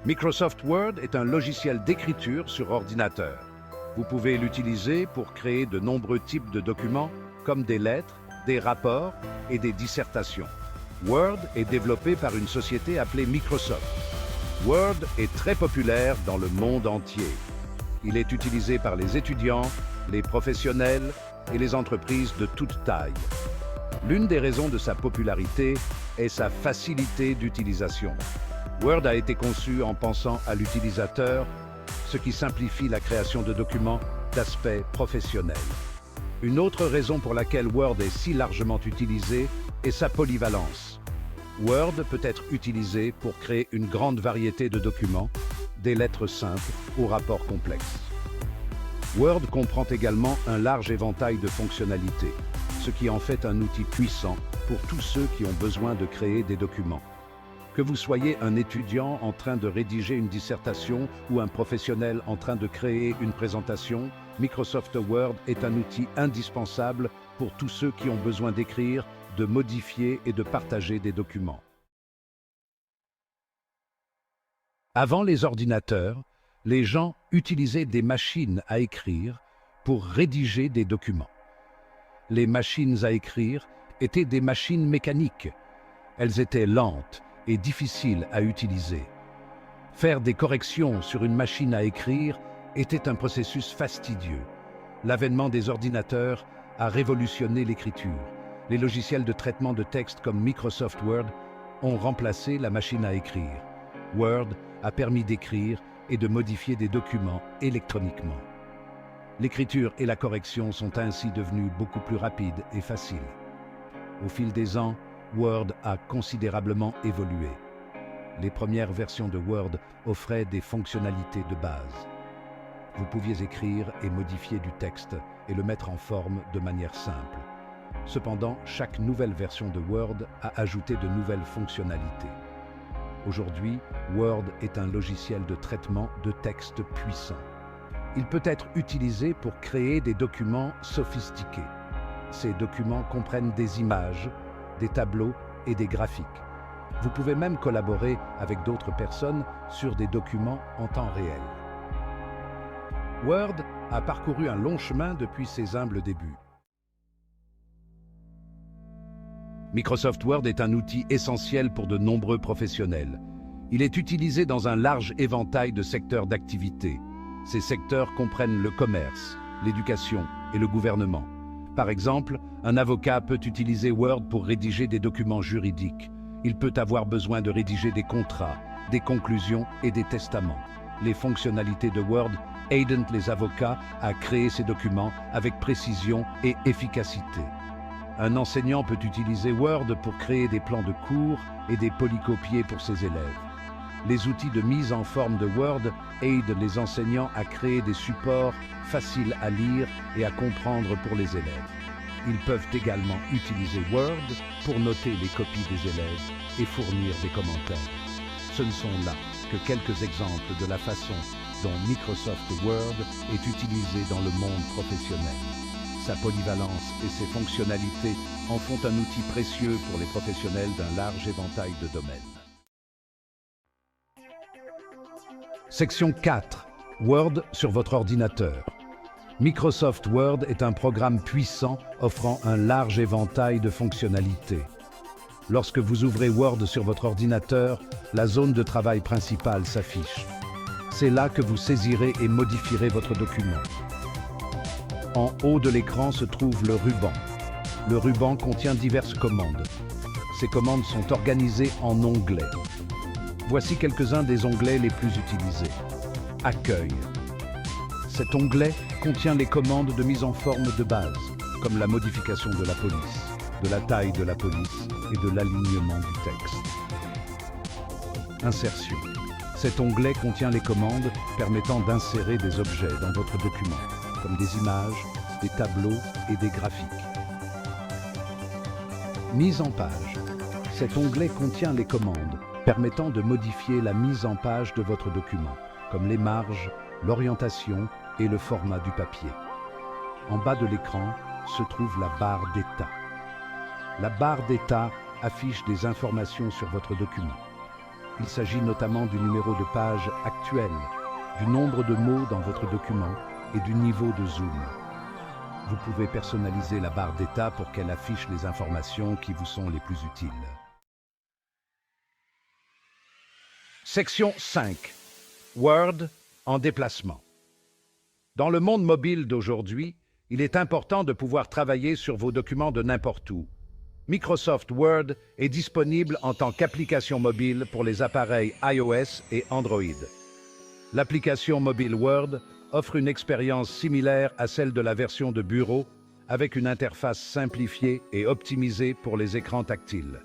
Microsoft Word est un logiciel d'écriture sur ordinateur. Vous pouvez l'utiliser pour créer de nombreux types de documents, comme des lettres, des rapports et des dissertations. Word est développé par une société appelée Microsoft. Word est très populaire dans le monde entier. Il est utilisé par les étudiants, les professionnels et les entreprises de toute taille. L'une des raisons de sa popularité est sa facilité d'utilisation. Word a été conçu en pensant à l'utilisateur, ce qui simplifie la création de documents d'aspect professionnel. Une autre raison pour laquelle Word est si largement utilisé est sa polyvalence. Word peut être utilisé pour créer une grande variété de documents, des lettres simples aux rapports complexes. Word comprend également un large éventail de fonctionnalités, ce qui en fait un outil puissant pour tous ceux qui ont besoin de créer des documents. Que vous soyez un étudiant en train de rédiger une dissertation ou un professionnel en train de créer une présentation, Microsoft Word est un outil indispensable pour tous ceux qui ont besoin d'écrire, de modifier et de partager des documents. Avant les ordinateurs, les gens utilisaient des machines à écrire pour rédiger des documents. Les machines à écrire étaient des machines mécaniques. Elles étaient lentes et difficiles à utiliser. Faire des corrections sur une machine à écrire était un processus fastidieux. L'avènement des ordinateurs a révolutionné l'écriture. Les logiciels de traitement de texte comme Microsoft Word ont remplacé la machine à écrire. Word a permis d'écrire et de modifier des documents électroniquement. L'écriture et la correction sont ainsi devenues beaucoup plus rapides et faciles. Au fil des ans, Word a considérablement évolué. Les premières versions de Word offraient des fonctionnalités de base. Vous pouviez écrire et modifier du texte et le mettre en forme de manière simple. Cependant, chaque nouvelle version de Word a ajouté de nouvelles fonctionnalités. Aujourd'hui, Word est un logiciel de traitement de texte puissant. Il peut être utilisé pour créer des documents sophistiqués. Ces documents comprennent des images, des tableaux et des graphiques. Vous pouvez même collaborer avec d'autres personnes sur des documents en temps réel. Word a parcouru un long chemin depuis ses humbles débuts. Microsoft Word est un outil essentiel pour de nombreux professionnels. Il est utilisé dans un large éventail de secteurs d'activité. Ces secteurs comprennent le commerce, l'éducation et le gouvernement. Par exemple, un avocat peut utiliser Word pour rédiger des documents juridiques. Il peut avoir besoin de rédiger des contrats, des conclusions et des testaments. Les fonctionnalités de Word aident les avocats à créer ces documents avec précision et efficacité. Un enseignant peut utiliser Word pour créer des plans de cours et des polycopiés pour ses élèves. Les outils de mise en forme de Word aident les enseignants à créer des supports faciles à lire et à comprendre pour les élèves. Ils peuvent également utiliser Word pour noter les copies des élèves et fournir des commentaires. Ce ne sont là que quelques exemples de la façon dont Microsoft Word est utilisé dans le monde professionnel. Sa polyvalence et ses fonctionnalités en font un outil précieux pour les professionnels d'un large éventail de domaines. Section 4. Word sur votre ordinateur. Microsoft Word est un programme puissant offrant un large éventail de fonctionnalités. Lorsque vous ouvrez Word sur votre ordinateur, la zone de travail principale s'affiche. C'est là que vous saisirez et modifierez votre document. En haut de l'écran se trouve le ruban. Le ruban contient diverses commandes. Ces commandes sont organisées en onglets. Voici quelques-uns des onglets les plus utilisés. Accueil. Cet onglet contient les commandes de mise en forme de base, comme la modification de la police, de la taille de la police et de l'alignement du texte. Insertion. Cet onglet contient les commandes permettant d'insérer des objets dans votre document, comme des images, des tableaux et des graphiques. Mise en page. Cet onglet contient les commandes permettant de modifier la mise en page de votre document, comme les marges, l'orientation et le format du papier. En bas de l'écran se trouve la barre d'état. La barre d'état affiche des informations sur votre document. Il s'agit notamment du numéro de page actuel, du nombre de mots dans votre document et du niveau de zoom. Vous pouvez personnaliser la barre d'état pour qu'elle affiche les informations qui vous sont les plus utiles. Section 5. Word en déplacement. Dans le monde mobile d'aujourd'hui, il est important de pouvoir travailler sur vos documents de n'importe où. Microsoft Word est disponible en tant qu'application mobile pour les appareils iOS et Android. L'application mobile Word offre une expérience similaire à celle de la version de bureau, avec une interface simplifiée et optimisée pour les écrans tactiles.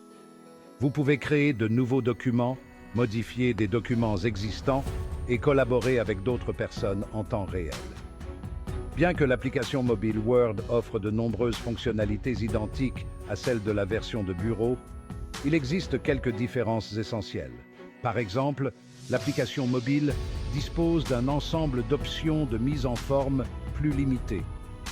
Vous pouvez créer de nouveaux documents, modifier des documents existants et collaborer avec d'autres personnes en temps réel. Bien que l'application mobile Word offre de nombreuses fonctionnalités identiques à celles de la version de bureau, il existe quelques différences essentielles. Par exemple, l'application mobile dispose d'un ensemble d'options de mise en forme plus limitées.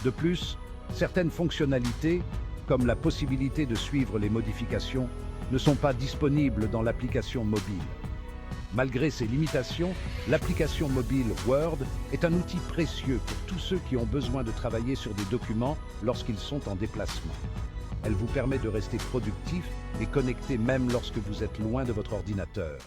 De plus, certaines fonctionnalités, comme la possibilité de suivre les modifications, ne sont pas disponibles dans l'application mobile. Malgré ces limitations, l'application mobile Word est un outil précieux pour tous ceux qui ont besoin de travailler sur des documents lorsqu'ils sont en déplacement. Elle vous permet de rester productif et connecté même lorsque vous êtes loin de votre ordinateur.